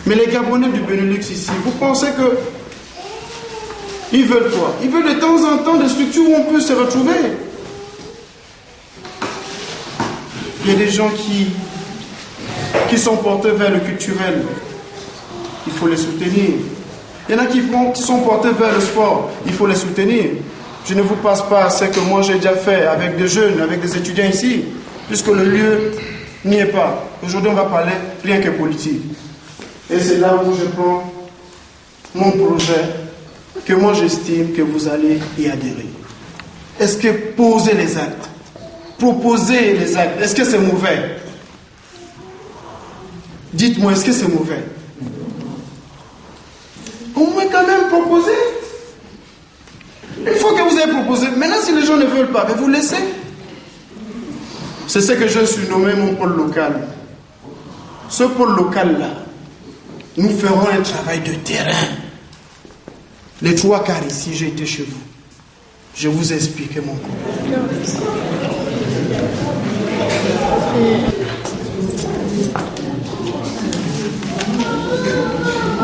Mais les Gabonais du Benelux ici, vous pensez que ils veulent quoi? Ils veulent de temps en temps des structures où on peut se retrouver. Il y a des gens qui sont portés vers le culturel. Il faut les soutenir. Il y en a qui sont portés vers le sport. Il faut les soutenir. Je ne vous passe pas ce que moi j'ai déjà fait avec des jeunes, avec des étudiants ici, puisque le lieu n'y est pas. Aujourd'hui, on va parler rien que politique. Et c'est là où je prends mon projet que moi j'estime que vous allez y adhérer. Est-ce que poser les actes, proposer les actes, est-ce que c'est mauvais? Dites-moi, est-ce que c'est mauvais? Au moins quand même proposer. Il faut que vous ayez proposé. Maintenant, si les gens ne veulent pas, vous laissez. C'est ce que je surnommé mon pôle local. Ce pôle local-là, nous ferons un travail de terrain. Les 3/4 ici, j'ai été chez vous. Je vous explique mon problème.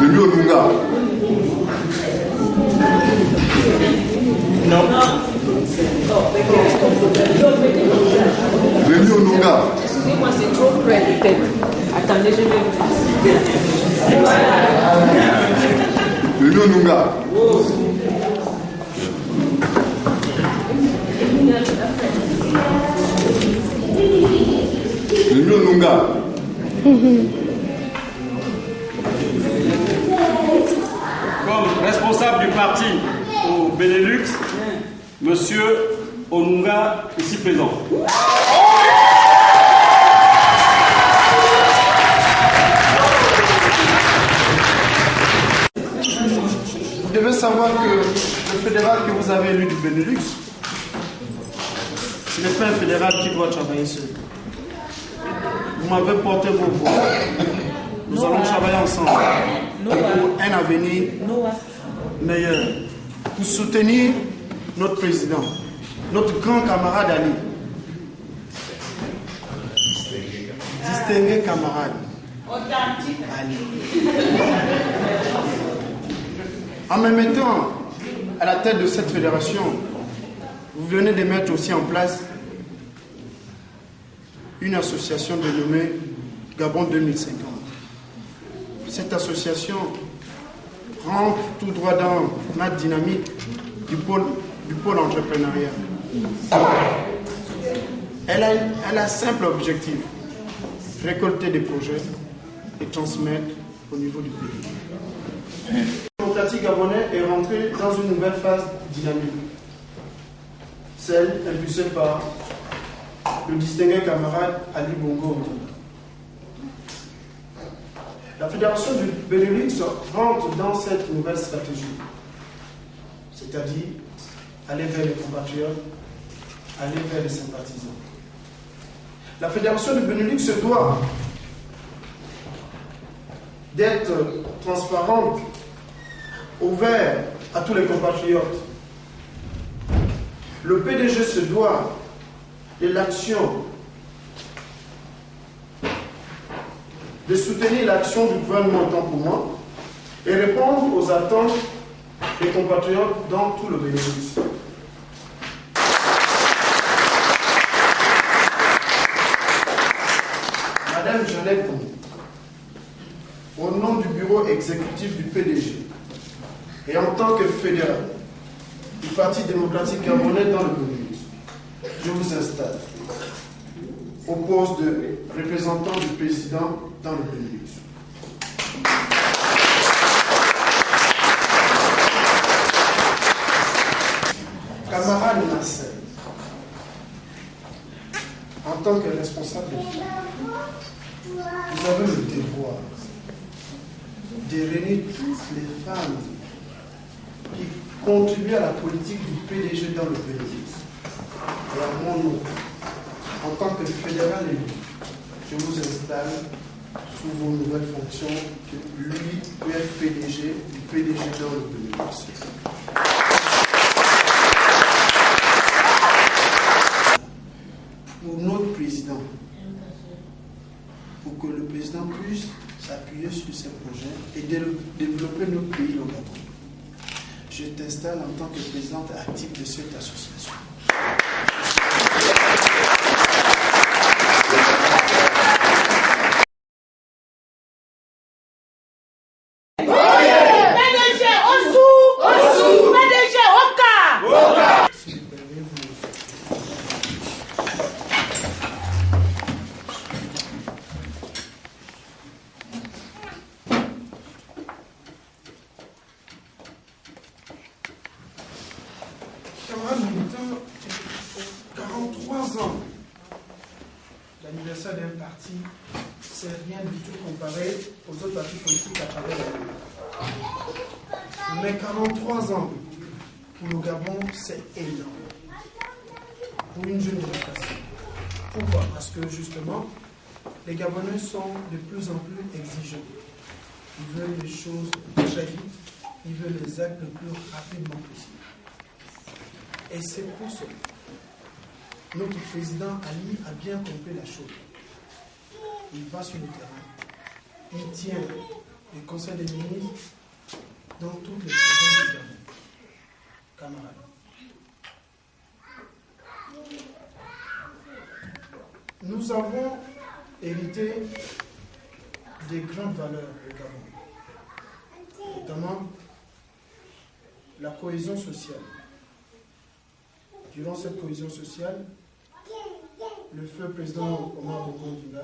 Le lieu Lunga. Non. Le lieu Lunga. Excusez-moi, c'est trop près peut-être. Attendez, je vais vous faciliter. Le lieu Lunga. Le lieu Lunga. Comme responsable du parti au Benelux, Monsieur Onunga, ici présent. Vous devez savoir que le fédéral que vous avez élu du Benelux, ce n'est pas un fédéral qui doit travailler seul. Vous m'avez porté vos voix. Nous allons travailler ensemble pour un avenir meilleur. Pour soutenir notre président, notre grand camarade Ali. Distingué camarade. Ali. En me mettant à la tête de cette fédération, vous venez de mettre aussi en place une association dénommée Gabon 2050. Cette association rentre tout droit dans ma dynamique du pôle entrepreneurial. Elle a un simple objectif, récolter des projets et transmettre au niveau du pays. Le démocratique gabonais est rentré dans une nouvelle phase dynamique, celle impulsée par le distingué camarade Ali Bongo. La fédération du Benelux rentre dans cette nouvelle stratégie, c'est-à-dire aller vers les compatriotes, aller vers les sympathisants. La fédération du Benelux se doit d'être transparente, ouverte à tous les compatriotes. Le PDG se doit de l'action, de soutenir l'action du gouvernement autant pour moi et répondre aux attentes des compatriotes dans tout le Benelux. Madame Jeannette Koumou, au nom du bureau exécutif du PDG et en tant que fédéral du Parti démocratique gabonais dans le Benelux, je vous installe au poste de représentant du président dans le Benelux. Camarade Nasser, en tant que responsable de fille, vous avez le devoir de réunir toutes les femmes qui contribuent à la politique du PDG dans le Benelux. Et à mon nom, en tant que fédéral élu, je vous installe sous vos nouvelles fonctions que lui peut être PDG du PDG dans le Benelux. Pour notre président, pour que le président puisse s'appuyer sur ces projets et développer notre pays, le Gabon. Je t'installe en tant que présidente active de cette association. Camarades militants, 43 ans, l'anniversaire d'un parti, c'est rien du tout comparé aux autres partis politiques à travers le monde. Mais 43 ans, pour le Gabon, c'est énorme. Pour une jeune démocratie. Pourquoi? Parce que justement, les Gabonais sont de plus en plus exigeants. Ils veulent les choses très vite, ils veulent les actes le plus rapidement possible. Et c'est pour ça que notre président Ali a bien compris la chose. Il va sur le terrain, il tient les conseils des ministres dans toutes les provinces du Gabon. Camarades. Nous avons hérité des grandes valeurs au Gabon, notamment la cohésion sociale. Durant cette cohésion sociale, le feu président Omar Bongo Ondimba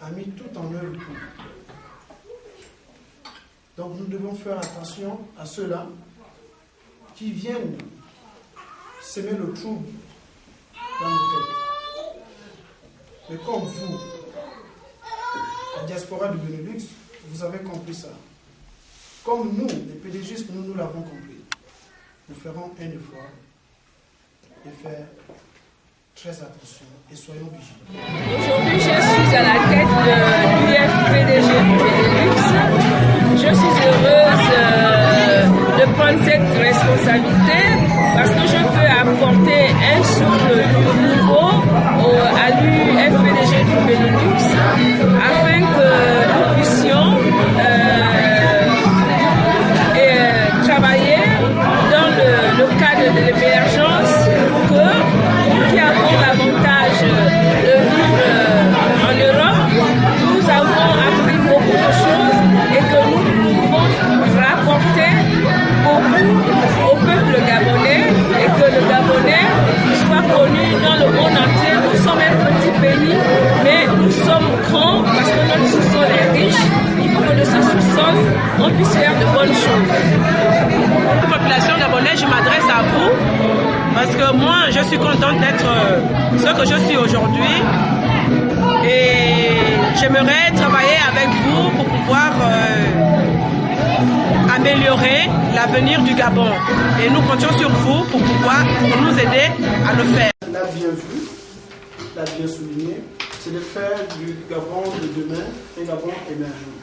a mis tout en œuvre pour. Donc nous devons faire attention à ceux-là qui viennent s'aimer le trouble dans nos têtes. Mais comme vous, la diaspora du Benelux, vous avez compris ça. Comme nous, les pédégistes, nous l'avons compris. Nous ferons un effort de faire très attention et soyons vigilants. Aujourd'hui, je suis à la tête de l'UFPDG Benelux. Je suis heureuse de prendre cette responsabilité parce que je peux apporter un souffle nouveau à l'UFPDG du Benelux afin que nous puissions travailler dans le cadre de l'émergence pour que nous qui avons l'avantage de vivre en Europe, nous avons appris beaucoup de choses et que nous pouvons rapporter beaucoup au peuple gabonais et que le Gabonais soit connu dans le monde entier. Nous sommes un petit pays, mais nous sommes grands parce que notre sous-sol est riche. Il faut que de ce sous-sol, on puisse faire de bonnes choses. Population gabonaise, je m'adresse à vous parce que moi je suis contente d'être ce que je suis aujourd'hui et j'aimerais travailler avec vous pour pouvoir améliorer l'avenir du Gabon et nous comptons sur vous pour pouvoir nous aider à le faire. L'a bien vu, l'a bien souligné, c'est de faire du Gabon de demain un Gabon émergent.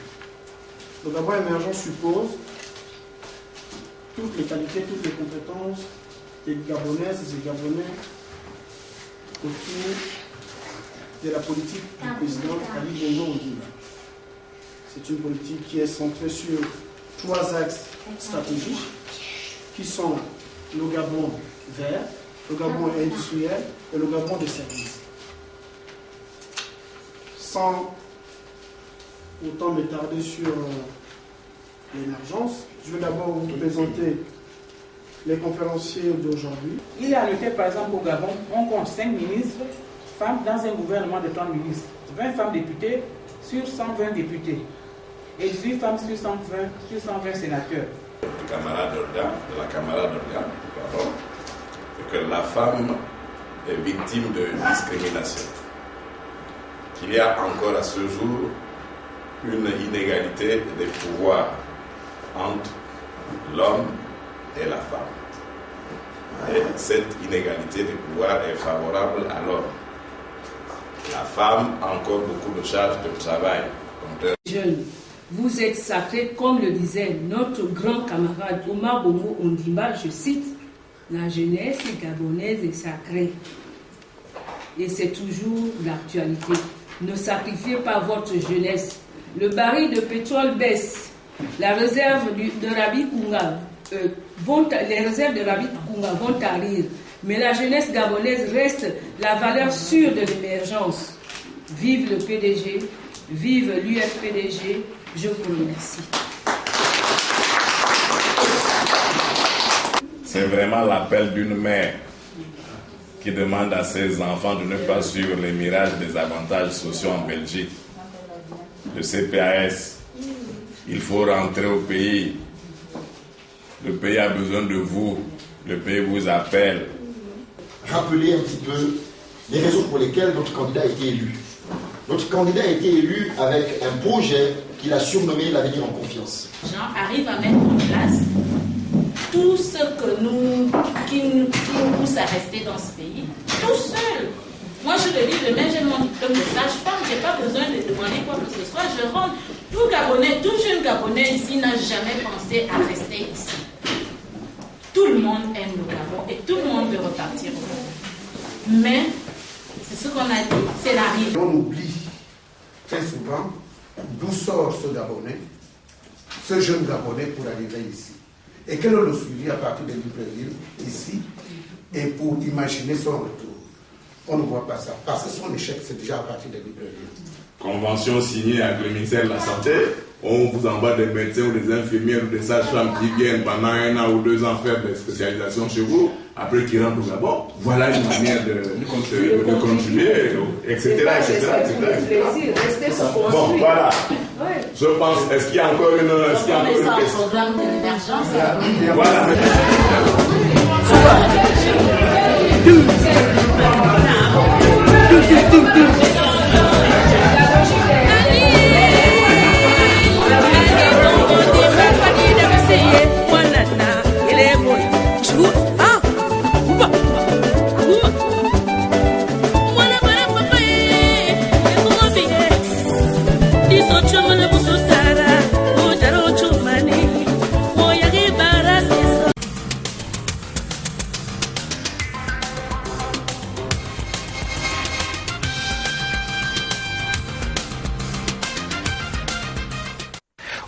Le Gabon émergent suppose toutes les qualités, toutes les compétences des Gabonaises et des Gabonais autour de la politique du président Ali Bongo Ondimba. C'est une politique qui est centrée sur 3 axes stratégiques qui sont le Gabon vert, le Gabon industriel et le Gabon des services. Sans autant m'attarder sur l'émergence, je vais d'abord vous présenter les conférenciers d'aujourd'hui. Il est à noter par exemple au Gabon, on compte 5 ministres, femmes dans un gouvernement de 30 ministres, 20 femmes députées sur 120 députés et 18 femmes sur 120 sénateurs. De la camarade Orga, que la femme est victime de discrimination. Qu'il y a encore à ce jour une inégalité des pouvoirs entre l'homme et la femme. Et cette inégalité de pouvoir est favorable à l'homme. La femme a encore beaucoup de charges de travail. Jeunes, vous êtes sacrés, comme le disait notre grand camarade Omar Bongo Ondimba, je cite, la jeunesse gabonaise est sacrée. Et c'est toujours d'actualité. Ne sacrifiez pas votre jeunesse Le baril de pétrole baisse. La réserve de Rabi Kounga, les réserves de Rabi Kounga vont tarir. Mais la jeunesse gabonaise reste la valeur sûre de l'émergence. Vive le PDG, vive l'UFPDG, je vous remercie. C'est vraiment l'appel d'une mère qui demande à ses enfants de ne pas suivre les mirages des avantages sociaux en Belgique. Le CPAS, il faut rentrer au pays. Le pays a besoin de vous. Le pays vous appelle. Rappeler un petit peu les raisons pour lesquelles notre candidat a été élu. Notre candidat a été élu avec un projet qu'il a surnommé l'avenir en confiance. Les gens arrivent à mettre en place tout ce qui nous pousse à rester dans ce pays, tout seul. Moi, je le dis, demain, j'ai mon diplôme de sage-femme, je n'ai pas besoin de demander quoi que ce soit, je rentre. Tout Gabonais, tout jeune Gabonais ici n'a jamais pensé à rester ici. Tout le monde aime le Gabon et tout le monde veut repartir au Gabon. Mais, c'est ce qu'on a dit, c'est la vie. On oublie très souvent d'où sort ce Gabonais, ce jeune Gabonais pour arriver ici. Et quel est le suivi à partir de Libreville, ici, et pour imaginer son retour. On ne voit pas ça, parce que son échec, c'est déjà à partir de Libreville. Convention signée avec le ministère de la Santé, on vous envoie des médecins ou des infirmières ou des sages-femmes qui viennent pendant 1 an ou 2 ans faire des spécialisations chez vous, après qu'ils rentrent au Gabon. Voilà une manière de contribuer, etc. Bon, voilà. Je pense, est-ce qu'il y a encore une question? Programme de l'émergence. Voilà.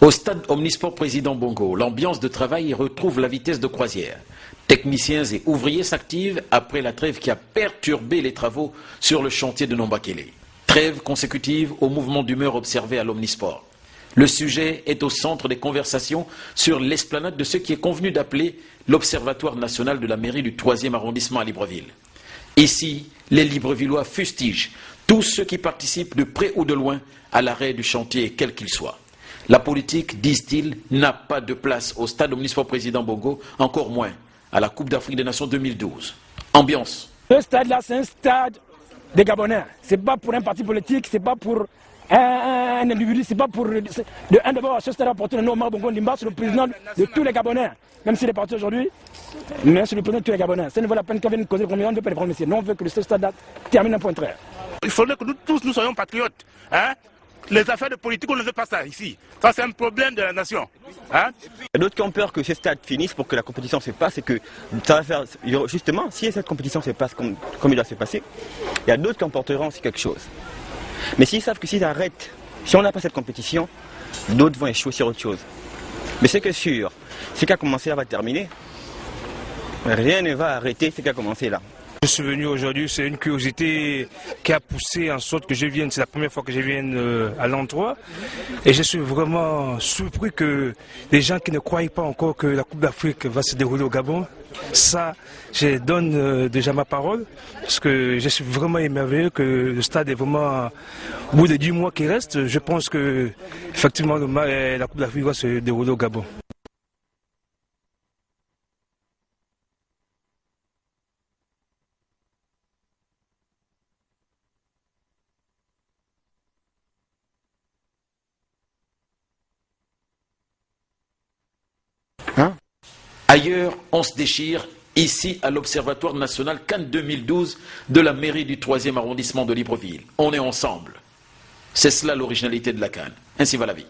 Au stade Omnisport Président Bongo, l'ambiance de travail retrouve la vitesse de croisière. Techniciens et ouvriers s'activent après la trêve qui a perturbé les travaux sur le chantier de Nombakele. Trêve consécutive au mouvement d'humeur observé à l'Omnisport. Le sujet est au centre des conversations sur l'esplanade de ce qui est convenu d'appeler l'Observatoire national de la mairie du 3e arrondissement à Libreville. Ici, les Librevillois fustigent tous ceux qui participent de près ou de loin à l'arrêt du chantier, quel qu'il soit. La politique, disent-ils, n'a pas de place au stade Omnisport Président Bongo, encore moins à la Coupe d'Afrique des Nations 2012. Ambiance. Ce stade-là, c'est un stade des Gabonais. Ce n'est pas pour un parti politique, ce n'est pas pour un individu, ce n'est pas pour... D'abord, ce stade apporte le nom Omar Bongo Ndimba, c'est le président de tous les Gabonais. Même s'il est parti aujourd'hui, mais c'est le président de tous les Gabonais. Ça ne vaut la peine qu'on vienne causer combien on ne peut pas les prendre ici. Nous, on veut que ce stade termine un point très. Il faudrait que nous tous, nous soyons patriotes. Hein? Les affaires de politique, on ne veut pas ça ici. Ça, c'est un problème de la nation. Hein? Il y a d'autres qui ont peur que ce stade finisse pour que la compétition se passe et que ça va faire... Justement, si cette compétition se passe comme il doit se passer, il y a d'autres qui emporteront aussi quelque chose. Mais s'ils savent que s'ils arrêtent, si on n'a pas cette compétition, d'autres vont échouer sur autre chose. Mais c'est que sûr, ce qui a commencé là va terminer. Rien ne va arrêter ce qui a commencé là. Je suis venu aujourd'hui, c'est une curiosité qui a poussé en sorte que je vienne, c'est la première fois que je viens à l'endroit et je suis vraiment surpris que les gens qui ne croient pas encore que la Coupe d'Afrique va se dérouler au Gabon, ça, je donne déjà ma parole parce que je suis vraiment émerveillé que le stade est vraiment, au bout de 10 mois qui restent, je pense que effectivement la Coupe d'Afrique va se dérouler au Gabon. Ailleurs, on se déchire, ici à l'Observatoire national Cannes 2012 de la mairie du 3e arrondissement de Libreville. On est ensemble. C'est cela l'originalité de la Cannes. Ainsi va la vie.